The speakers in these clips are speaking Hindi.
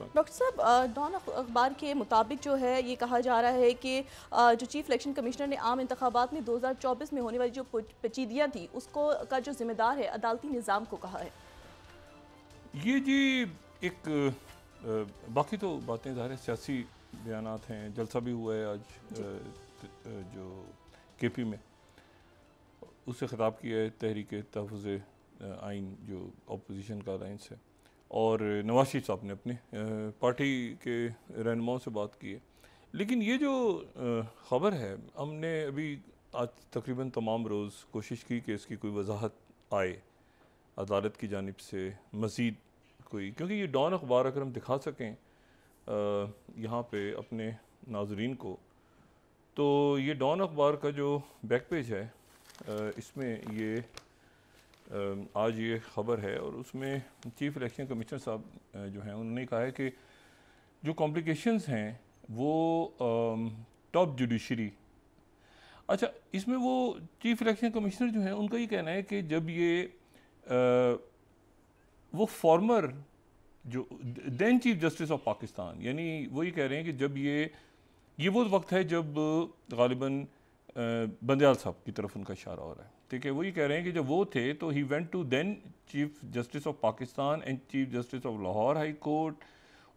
डॉक्टर साहब, डॉन अखबार के मुताबिक जो है ये कहा जा रहा है कि जो चीफ इलेक्शन कमिश्नर ने आम इंतखाबात में 2024 में होने वाली जो पेचीदियाँ थी उसको का जो जिम्मेदार है अदालती निज़ाम को कहा है। ये जी एक बाकी तो बातें ज़ाहिर है सियासी बयानात हैं। जलसा भी हुआ है आज जो केपी में, उससे ख़िताब किया है तहरीक तहफ़्फ़ुज़ आइन जो अपोजिशन का अलायंस है, और नवाज शरीफ साहब ने अपने पार्टी के रहनुमाओं से बात की है। लेकिन ये जो ख़बर है, हमने अभी आज तकरीबन तमाम रोज़ कोशिश की कि इसकी कोई वजाहत आए अदालत की जानिब से मज़ीद कोई, क्योंकि ये डॉन अखबार अगर हम दिखा सकें यहाँ पे अपने नाजरीन को, तो ये डॉन अखबार का जो बैक पेज है इसमें ये आज ये ख़बर है, और उसमें चीफ़ इलेक्शन कमिश्नर साहब जो हैं उन्होंने कहा है कि जो कॉम्प्लिकेशंस हैं वो टॉप जुडिशरी, अच्छा इसमें वो चीफ़ इलेक्शन कमिश्नर जो हैं उनका ये कहना है कि जब ये वो फॉर्मर जो then chief justice of Pakistan, यानी वो ये कह रहे हैं कि जब ये वो वक्त है जब गालिबन बंदयाल साहब की तरफ उनका इशारा हो रहा है, ठीक है। वो ये कह रहे हैं कि जब वो थे तो he went to then chief justice of Pakistan and chief justice of Lahore high court,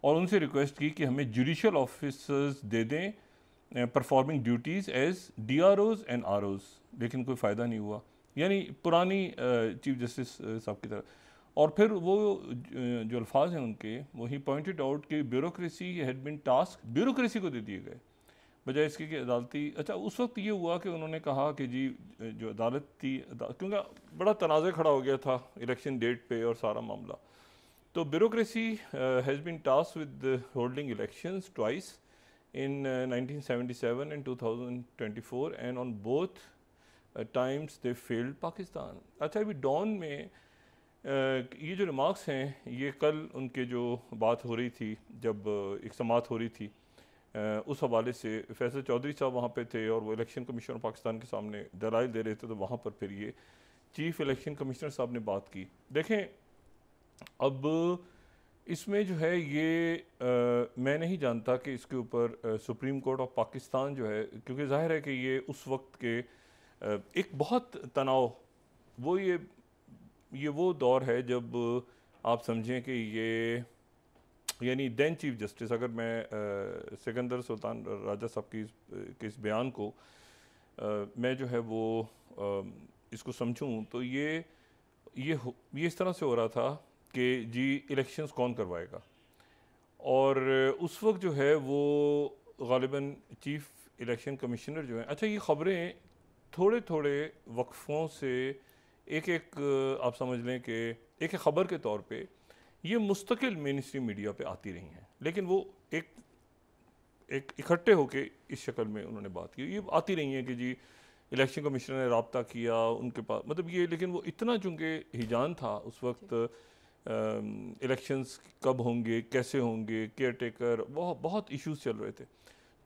और उनसे रिक्वेस्ट की कि हमें जुडिशल ऑफिसर्स दे दें performing duties as DROs and ROs, लेकिन कोई फ़ायदा नहीं हुआ, यानी पुरानी चीफ जस्टिस साहब की तरफ। और फिर वो जो अल्फाज हैं उनके, वो ही पॉइंटेड आउट कि bureaucracy had been task, bureaucracy को दे दिए गए बजाय इसके कि अदालती। अच्छा उस वक्त ये हुआ कि उन्होंने कहा कि जी जो अदालत थी, क्योंकि बड़ा तनाज़ा खड़ा हो गया था इलेक्शन डेट पे और सारा मामला, तो bureaucracy has been task with holding elections twice in 1977 and 2024 and on both times they failed Pakistan। अच्छा अभी डॉन में ये जो रिमार्क्स हैं ये कल उनके जो बात हो रही थी, जब एक समाअत हो रही थी उस हवाले से फैसल चौधरी साहब वहाँ पे थे और वो इलेक्शन कमीशन पाकिस्तान के सामने दलाइल दे रहे थे, तो वहाँ पर फिर ये चीफ़ इलेक्शन कमिश्नर साहब ने बात की। देखें अब इसमें जो है ये मैं नहीं जानता कि इसके ऊपर सुप्रीम कोर्ट ऑफ पाकिस्तान जो है, क्योंकि जाहिर है कि ये उस वक्त के एक बहुत तनाव, वो ये वो दौर है जब आप समझें कि ये यानी देन चीफ जस्टिस, अगर मैं सिकंदर सुल्तान राजा साहब की इस बयान को मैं जो है वो इसको समझूं तो ये इस तरह से हो रहा था कि जी इलेक्शंस कौन करवाएगा, और उस वक्त जो है वो गालिबन चीफ़ इलेक्शन कमिश्नर जो हैं, अच्छा ये ख़बरें थोड़े थोड़े वक्फ़ों से एक आप समझ लें कि एक ख़बर के तौर पे ये मुस्तकिल मेन स्ट्रीम मीडिया पे आती रही हैं, लेकिन वो एक इकट्ठे होके इस शक्ल में उन्होंने बात की, ये आती रही हैं कि जी इलेक्शन कमिश्नर ने रब्ता किया उनके पास, मतलब ये, लेकिन वो इतना चूँकि हिजान था उस वक्त इलेक्शंस कब होंगे, कैसे होंगे, केयर टेकर, बहुत इश्यूज चल रहे थे,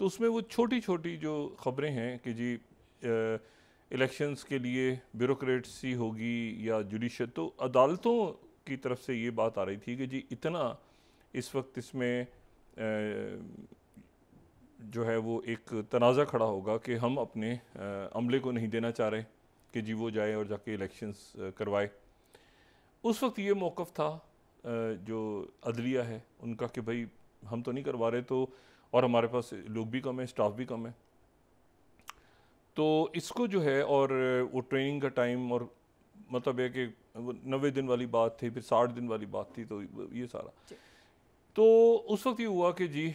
तो उसमें वो छोटी छोटी जो ख़बरें हैं कि जी इलेक्शंस के लिए ब्यूरोक्रेसी होगी या जुडिशल, तो अदालतों की तरफ से ये बात आ रही थी कि जी इतना इस वक्त इसमें जो है वो एक तनाज़ा खड़ा होगा कि हम अपने अमले को नहीं देना चाह रहे कि जी वो जाए और जाके इलेक्शंस करवाए। उस वक्त ये मौक़िफ़ था जो अदलिया है उनका कि भाई हम तो नहीं करवा रहे, तो और हमारे पास लोग भी कम है, स्टाफ भी कम है, तो इसको जो है, और वो ट्रेनिंग का टाइम, और मतलब है कि 90 दिन वाली बात थी, फिर 60 दिन वाली बात थी, तो ये सारा, तो उस वक्त ये हुआ कि जी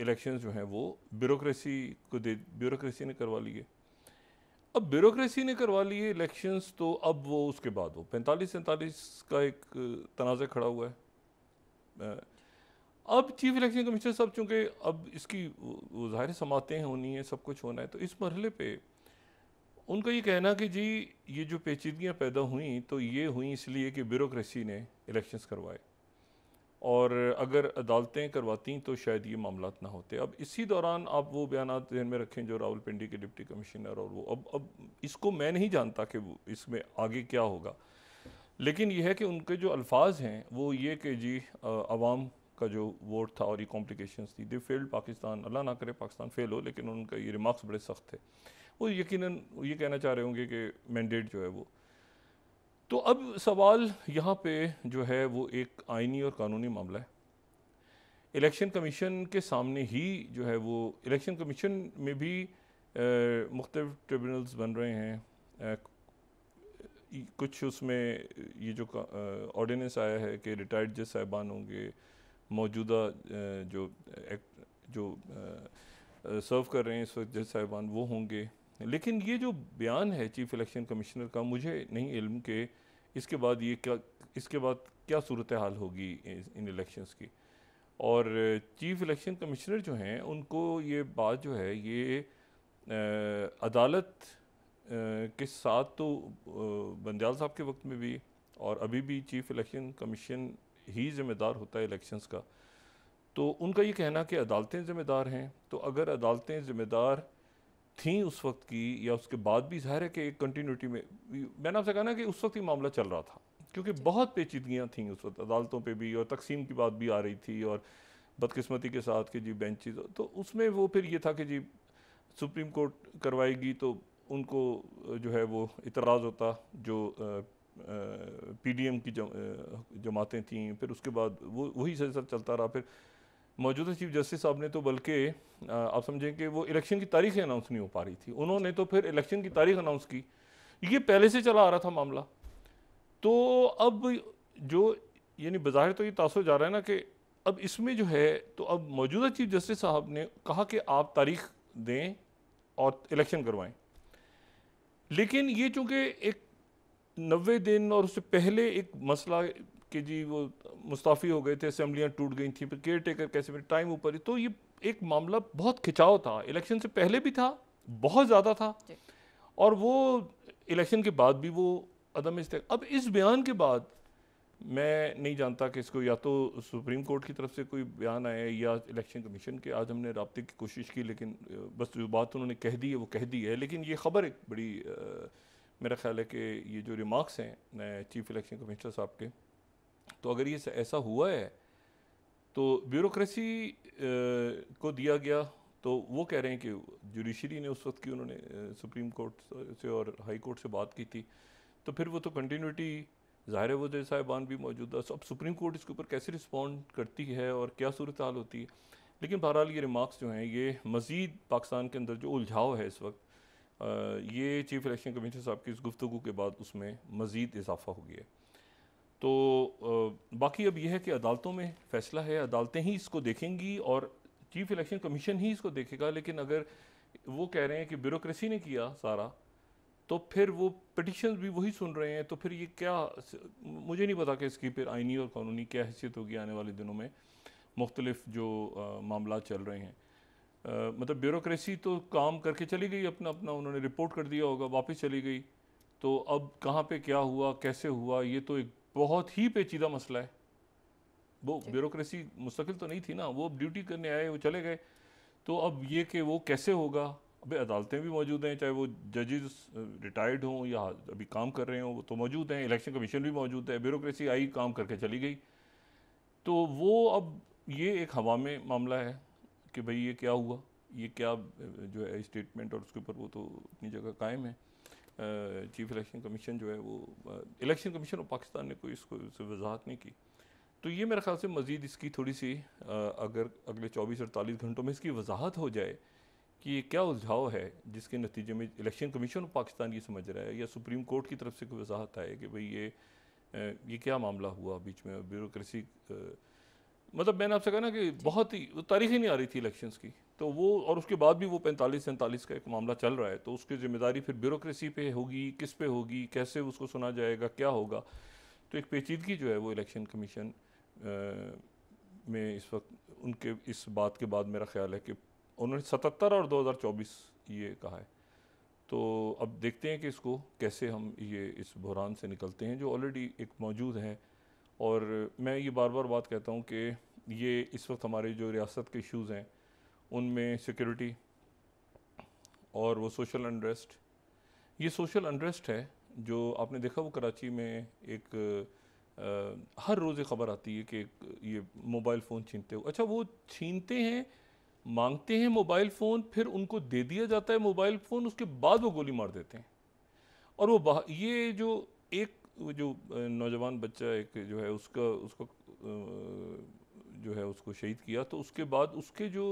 इलेक्शंस जो हैं वो ब्यूरोक्रेसी ने करवा लिए। अब ब्यूरोक्रेसी ने करवा लिए इलेक्शंस, तो अब वो उसके बाद वो 45-47 का एक तनाज़ा खड़ा हुआ है। अब चीफ इलेक्शन कमिश्नर साहब चूँकि अब इसकी वो ज़ाहिर समातें होनी है, सब कुछ होना है, तो इस मरहले पे उनका ये कहना कि जी ये जो पेचीदगियाँ पैदा हुई तो ये हुई इसलिए कि ब्यूरोक्रेसी ने इलेक्शंस करवाए, और अगर अदालतें करवाती तो शायद ये मामलात ना होते। अब इसी दौरान आप वो बयानात ध्यान में रखें जो रावलपिंडी के डिप्टी कमिश्नर, और वो अब इसको मैं नहीं जानता कि वो इसमें आगे क्या होगा, लेकिन यह है कि उनके जो अल्फाज हैं वो ये कि जी अवाम का जो वोट था और ये कॉम्प्लिकेशंस थी, दे फेल्ड पाकिस्तान, अल्लाह ना करे पाकिस्तान फेल हो, लेकिन उनका ये रिमार्क्स बड़े सख्त थे। वो यकीनन ये कहना चाह रहे होंगे कि मैंडेट जो है वो, तो अब सवाल यहाँ पे जो है वो एक आइनी और कानूनी मामला है। इलेक्शन कमीशन के सामने ही जो है वो, इलेक्शन कमीशन में भी मुख्तलिफ ट्रिब्यूनल्स बन रहे हैं। कुछ उसमें ये जो ऑर्डिनेंस आया है कि रिटायर्ड जज साहिबान होंगे, मौजूदा जो सर्व कर रहे हैं इस वक्त जज साहिबान वो होंगे। लेकिन ये जो बयान है चीफ इलेक्शन कमिश्नर का, मुझे नहीं इल्म के इसके बाद क्या सूरत हाल होगी इन इलेक्शंस की। और चीफ इलेक्शन कमिश्नर जो हैं उनको ये बात जो है ये अदालत के साथ तो बंदयाल साहब के वक्त में भी और अभी भी चीफ इलेक्शन कमीशन ही ज़िम्मेदार होता है इलेक्शंस का। तो उनका ये कहना कि अदालतें ज़िम्मेदार हैं, तो अगर अदालतें ज़िम्मेदार थीं उस वक्त की या उसके बाद भी, ज़ाहिर है कि एक कंटिन्यूटी में, मैंने आपसे कहा ना कि उस वक्त ही मामला चल रहा था क्योंकि बहुत पेचीदगियाँ थीं उस वक्त अदालतों पे भी, और तकसीम की बात भी आ रही थी, और बदकिस्मती के साथ कि जी बेंचेस, तो उसमें वो फिर ये था कि जी सुप्रीम कोर्ट करवाएगी तो उनको जो है वो इतराज़ होता, जो पीडीएम की जमातें थीं, फिर उसके बाद वो वही सिलसिला चलता रहा। फिर मौजूदा चीफ जस्टिस साहब ने तो बल्कि आप समझें कि वो इलेक्शन की तारीख अनाउंस नहीं हो पा रही थी, उन्होंने तो फिर इलेक्शन की तारीख अनाउंस की। ये पहले से चला आ रहा था मामला। तो अब जो यानी बज़ाहिर तो ये तासुर जा रहा है ना कि अब इसमें जो है, तो अब मौजूदा चीफ जस्टिस साहब ने कहा कि आप तारीख दें और इलेक्शन करवाएं। लेकिन ये चूँकि एक 90 दिन और उससे पहले एक मसला कि जी वो मुस्ताफ़ी हो गए थे, असेंबलियाँ टूट गई थी, फिर केयर टेकर कैसे, फिर टाइम ऊपर ही, तो ये एक मामला बहुत खिंचाव था। इलेक्शन से पहले भी था, बहुत ज़्यादा था, और वो इलेक्शन के बाद भी वो अदम इस्तेमाल। अब इस बयान के बाद मैं नहीं जानता कि इसको या तो सुप्रीम कोर्ट की तरफ से कोई बयान आया या इलेक्शन कमीशन के। आज हमने रब्ते की कोशिश की, लेकिन बस जो बात उन्होंने कह दी है वो कह दी है। लेकिन ये ख़बर एक बड़ी मेरा ख्याल है कि ये जो रिमार्क्स हैं चीफ इलेक्शन कमिश्नर साहब के, तो अगर ये ऐसा हुआ है तो ब्यूरोक्रेसी को दिया गया, तो वो कह रहे हैं कि जुडिशरी ने उस वक्त की उन्होंने सुप्रीम कोर्ट से और हाई कोर्ट से बात की थी, तो फिर वो तो कंटिन्यूटी, ज़ाहिर है वो जज साहिबान भी मौजूदा, अब सुप्रीम कोर्ट इसके ऊपर कैसे रिस्पॉन्ड करती है और क्या सूरत हाल होती है। लेकिन बहरहाल ये रिमार्क्स जो हैं ये मज़ीद पाकिस्तान के अंदर जो उलझाव है इस वक्त, ये चीफ इलेक्शन कमीशन साहब की इस गुफ्तगू के बाद उसमें मज़ीद इजाफा हो गया। तो बाकी अब यह है कि अदालतों में फ़ैसला है, अदालतें ही इसको देखेंगी और चीफ इलेक्शन कमीशन ही इसको देखेगा। लेकिन अगर वो कह रहे हैं कि ब्यूरोक्रेसी ने किया सारा, तो फिर वो पिटिशन भी वही सुन रहे हैं, तो फिर ये क्या, मुझे नहीं पता कि इसकी फिर आइनी और कानूनी क्या हैसियत होगी आने वाले दिनों में। मुख्तलिफ जो मामला चल रहे हैं, मतलब ब्यूरोक्रेसी तो काम करके चली गई अपना अपना, उन्होंने रिपोर्ट कर दिया होगा, वापस चली गई, तो अब कहाँ पे क्या हुआ, कैसे हुआ, ये तो एक बहुत ही पेचीदा मसला है। वो ब्यूरोक्रेसी मुस्तकिल तो नहीं थी ना, वो ड्यूटी करने आए, वो चले गए, तो अब ये कि वो कैसे होगा। अबे अदालतें भी मौजूद हैं, चाहे वो जजेस रिटायर्ड हों या अभी काम कर रहे हों, वो तो मौजूद हैं, इलेक्शन कमीशन भी मौजूद है, ब्यूरोक्रेसी आई काम करके चली गई। तो वो अब ये एक हवा में मामला है कि भाई ये क्या हुआ, ये क्या जो है स्टेटमेंट, और उसके ऊपर वो तो अपनी जगह कायम है। चीफ इलेक्शन कमीशन जो है वो, इलेक्शन कमीशन ऑफ पाकिस्तान ने कोई इसको वजाहत नहीं की। तो ये मेरे ख्याल से मज़ीद इसकी थोड़ी सी अगर अगले 24-48 घंटों में इसकी वजाहत हो जाए कि ये क्या उलझाव है जिसके नतीजे में इलेक्शन कमीशन ऑफ पाकिस्तान ये समझ रहा है, या सुप्रीम कोर्ट की तरफ से कोई वजाहत आए कि भाई ये क्या मामला हुआ बीच में, ब्यूरोक्रेसी, मतलब मैंने आपसे कहा ना कि बहुत ही तारीख ही नहीं आ रही थी इलेक्शंस की, तो वो, और उसके बाद भी वो 45-47 का एक मामला चल रहा है, तो उसकी जिम्मेदारी फिर ब्यूरोक्रेसी पे होगी, किस पे होगी, कैसे उसको सुना जाएगा, क्या होगा। तो एक पेचीदगी जो है वो इलेक्शन कमीशन में इस वक्त उनके इस बात के बाद मेरा ख्याल है कि उन्होंने 77 और 2024 ये कहा है। तो अब देखते हैं कि इसको कैसे हम ये इस बहरान से निकलते हैं जो ऑलरेडी एक मौजूद है। और मैं ये बार बार बात कहता हूँ कि ये इस वक्त हमारे जो रियासत के इश्यूज़ हैं उनमें सिक्योरिटी और वो सोशल अनरेस्ट, ये सोशल अनरेस्ट है जो आपने देखा वो कराची में एक हर रोज़ एक ख़बर आती है कि ये मोबाइल फ़ोन छीनते हो। अच्छा, वो छीनते हैं, मांगते हैं मोबाइल फ़ोन, फिर उनको दे दिया जाता है मोबाइल फ़ोन, उसके बाद वो गोली मार देते हैं। और ये जो एक वो जो नौजवान बच्चा एक जो है उसका उसको जो है उसको शहीद किया, तो उसके बाद उसके जो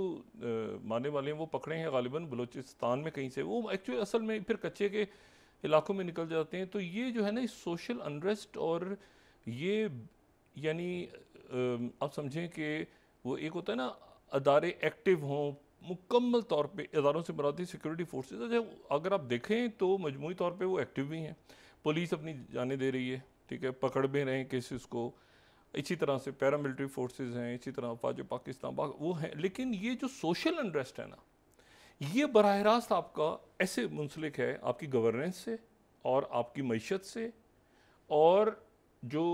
मारने वाले हैं वो पकड़े हैं गालिबन बलूचिस्तान में कहीं से। वो एक्चुअली असल में फिर कच्चे के इलाकों में निकल जाते हैं। तो ये जो है ना, इस सोशल अनरेस्ट और ये यानी आप समझें कि वो एक होता है ना, अदारे एक्टिव हों मुकम्मल तौर पे, इदारों से मुराद सिक्योरिटी फोर्सेज। अच्छा, अगर आप देखें तो मजमूई तौर पे वो एक्टिव भी हैं, पुलिस अपनी जाने दे रही है, ठीक है, पकड़ भी रहे हैं केसेस को, इसी तरह से पैरामिलिट्री फोर्सेज हैं, इसी तरह फौज पाकिस्तान वो हैं। लेकिन ये जो सोशल अनरेस्ट है ना, ये बराह रास्त आपका ऐसे मुंसलिक है आपकी गवर्नेंस से और आपकी मईशत से। और जो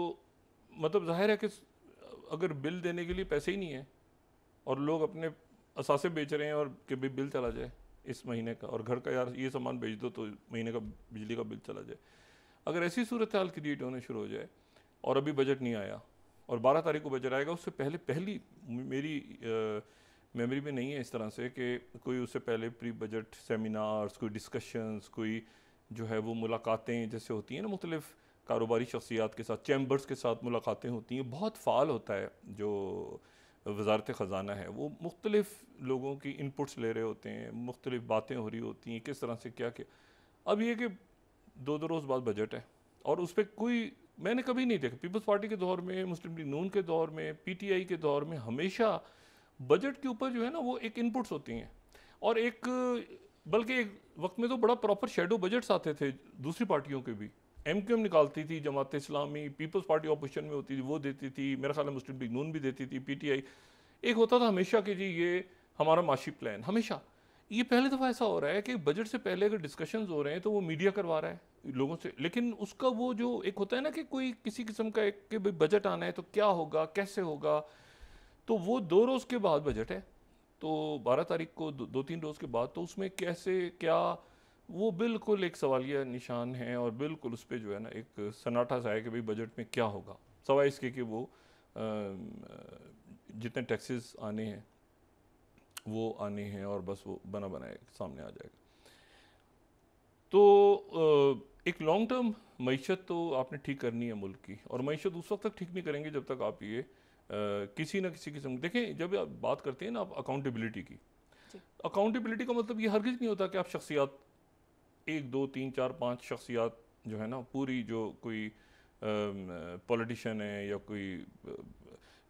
मतलब ज़ाहिर है कि अगर बिल देने के लिए पैसे ही नहीं है और लोग अपने असासे बेच रहे हैं और कि भाई बिल चला जाए इस महीने का, और घर का यार ये सामान बेच दो तो महीने का बिजली का बिल चला जाए, अगर ऐसी सूरत हाल क्रिएट होने शुरू हो जाए और अभी बजट नहीं आया और 12 तारीख को बजट आएगा, उससे पहली मेरी मेमोरी में नहीं है इस तरह से कि कोई उससे पहले प्री बजट सेमिनार्स, कोई डिस्कशंस, कोई जो है वो मुलाकातें जैसे होती हैं ना मुख्तलिफ कारोबारी शख्सियात के साथ, चैम्बर्स के साथ मुलाकातें होती हैं, बहुत फ़ाल होता है जो वजारत ख़जाना है, वो मुख्तलिफ लोगों की इनपुट्स ले रहे होते हैं, मुख्तलिफ बातें हो रही होती हैं किस तरह से क्या क्या। अब ये कि दो रोज़ बाद बजट है और उस पर कोई, मैंने कभी नहीं देखा पीपल्स पार्टी के दौर में, मुस्लिम लीग नून के दौर में, पीटीआई के दौर में, हमेशा बजट के ऊपर जो है ना वो एक इनपुट्स होती हैं और एक, बल्कि एक वक्त में तो बड़ा प्रॉपर शेडो बजट्स आते थे दूसरी पार्टियों के भी। एमक्यूएम निकालती थी, Jamaat Islami, peoples party opposition में होती थी वो देती थी, मेरा ख्याल है मुस्लिम लीग नून भी देती थी, पीटीआई। एक होता था हमेशा कि जी ये हमारा माशी प्लान, हमेशा। ये पहली दफ़ा ऐसा हो रहा है कि बजट से पहले अगर डिस्कशंस हो रहे हैं तो वो मीडिया करवा रहा है लोगों से, लेकिन उसका वो जो एक होता है ना कि कोई किसी किस्म का एक कि भाई बजट आना है तो क्या होगा, कैसे होगा, तो वो 2 रोज़ के बाद बजट है, तो 12 तारीख को 2-3 रोज़ के बाद, तो उसमें कैसे क्या, वो बिल्कुल एक सवालिया निशान है और बिल्कुल उस पर जो है ना एक सन्नाटा सा है कि भाई बजट में क्या होगा, सवाए इसके कि वो जितने टैक्सेस आने हैं वो आने हैं और बस वो बना बनाए सामने आ जाएगा। तो एक लॉन्ग टर्म मईशत तो आपने ठीक करनी है मुल्क की, और मईशत उस वक्त तक ठीक नहीं करेंगे जब तक आप ये किसी न किसी किस्म, देखें जब आप बात करते हैं ना आप अकाउंटेबिलिटी की, अकाउंटेबिलिटी का मतलब ये हरगिज़ नहीं होता कि आप शख्सियात 1 2 3 4 5 शख्सियात जो है ना, पूरी जो कोई पॉलिटिशियन है या कोई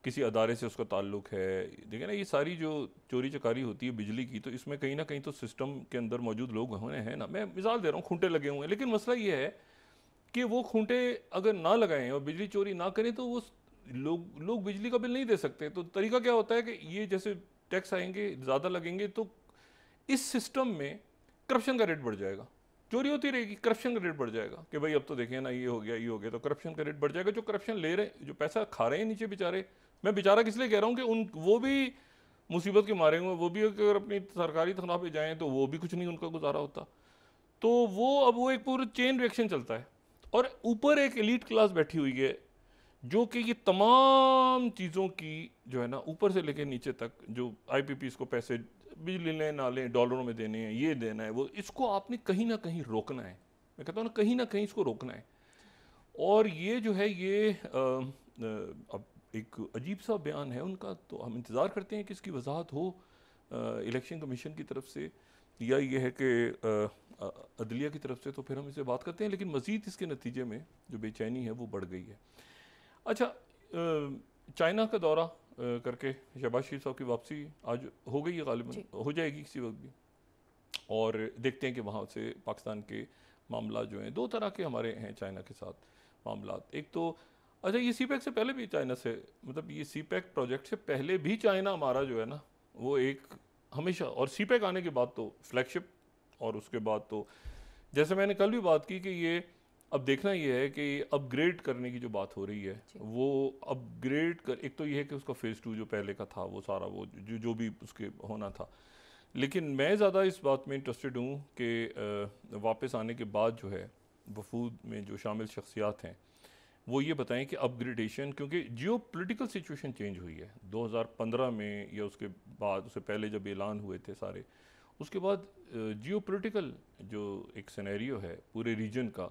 किसी अदारे से उसका ताल्लुक है, देखिए ना ये सारी जो चोरी चकारी होती है बिजली की, तो इसमें कहीं ना कहीं तो सिस्टम के अंदर मौजूद लोग होने हैं ना। मैं मिसाल दे रहा हूँ, खूंटे लगे हुए हैं, लेकिन मसला ये है कि वो खूंटे अगर ना लगाएं और बिजली चोरी ना करें तो वो लोग बिजली का बिल नहीं दे सकते। तो तरीका क्या होता है कि ये जैसे टैक्स आएंगे ज़्यादा लगेंगे तो इस सिस्टम में करप्शन का रेट बढ़ जाएगा, चोरी होती रहेगी, करप्शन का रेट बढ़ जाएगा कि भाई अब तो देखिए ना ये हो गया, तो करप्शन का रेट बढ़ जाएगा। जो करप्शन ले रहे हैं, जो पैसा खा रहे हैं नीचे बेचारे, मैं बेचारा किस लिए कह रहा हूँ कि वो भी मुसीबत के मारे हुए, वो भी अगर अपनी सरकारी तनख्वाह पे जाएँ तो वो भी कुछ नहीं उनका गुजारा होता। तो वो एक पूरा चेन रिएक्शन चलता है और ऊपर एक एलीट क्लास बैठी हुई है जो कि ये तमाम चीज़ों की जो है ना ऊपर से लेकर नीचे तक, जो IPPs को पैसे बिजली लें ना लें डॉलरों में देने हैं, ये देना है वो, इसको आपने कहीं ना कहीं रोकना है। मैं कहता हूँ ना कहीं इसको रोकना है। और ये जो है ये अब एक अजीब सा बयान है उनका, तो हम इंतज़ार करते हैं कि इसकी वजाहत हो इलेक्शन कमीशन की तरफ से या ये है कि अदलिया की तरफ से, तो फिर हम इसे बात करते हैं। लेकिन मज़ीद इसके नतीजे में जो बेचैनी है वो बढ़ गई है। अच्छा, चाइना का दौरा करके शहबाज शरीफ साहब की वापसी आज हो गई है, गालिबन हो जाएगी किसी वक्त भी, और देखते हैं कि वहाँ से पाकिस्तान के मामला जो हैं, 2 तरह के हमारे हैं चाइना के साथ मामला। एक तो अच्छा, ये CPEC से पहले भी चाइना से, मतलब ये CPEC प्रोजेक्ट से पहले भी चाइना हमारा जो है ना वो एक हमेशा, और CPEC आने के बाद तो फ्लैगशिप, और उसके बाद तो जैसे मैंने कल भी बात की कि ये अब देखना ये है कि अपग्रेड करने की जो बात हो रही है वो अपग्रेड कर, एक तो ये है कि उसका फेज़ 2 जो पहले का था वो सारा वो जो भी उसके होना था, लेकिन मैं ज़्यादा इस बात में इंटरेस्टेड हूँ कि वापस आने के बाद जो है वफूद में जो शामिल शख्सियात हैं वो ये बताएं कि अपग्रेडेशन, क्योंकि जियो पोलिटिकल सिचुएशन चेंज हुई है 2015 में या उसके बाद, उससे पहले जब ऐलान हुए थे सारे, उसके बाद जियो पोलिटिकल जो एक सिनेरियो है पूरे रीजन का,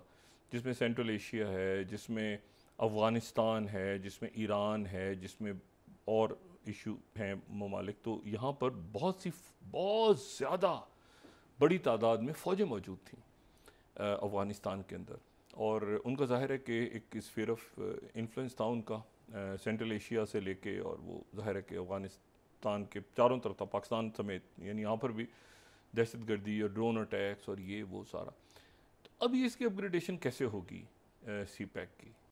जिसमें सेंट्रल एशिया है, जिसमें अफ़गानिस्तान है, जिसमें ईरान है, जिसमें और इशू हैं ममालिक, तो यहाँ पर बहुत ज़्यादा बड़ी तादाद में फ़ौजें मौजूद थीं अफ़गानिस्तान के अंदर, और उनका ज़ाहिर है कि एक स्फीयर ऑफ इन्फ्लुएंस था उनका सेंट्रल एशिया से लेके, और वो ज़ाहिर है कि अफ़गानिस्तान के चारों तरफ था, पाकिस्तान समेत, यानी यहाँ पर भी दहशतगर्दी और ड्रोन अटैक्स और ये वो सारा। तो अब ये इसकी अपग्रेडेशन कैसे होगी सी पैक की?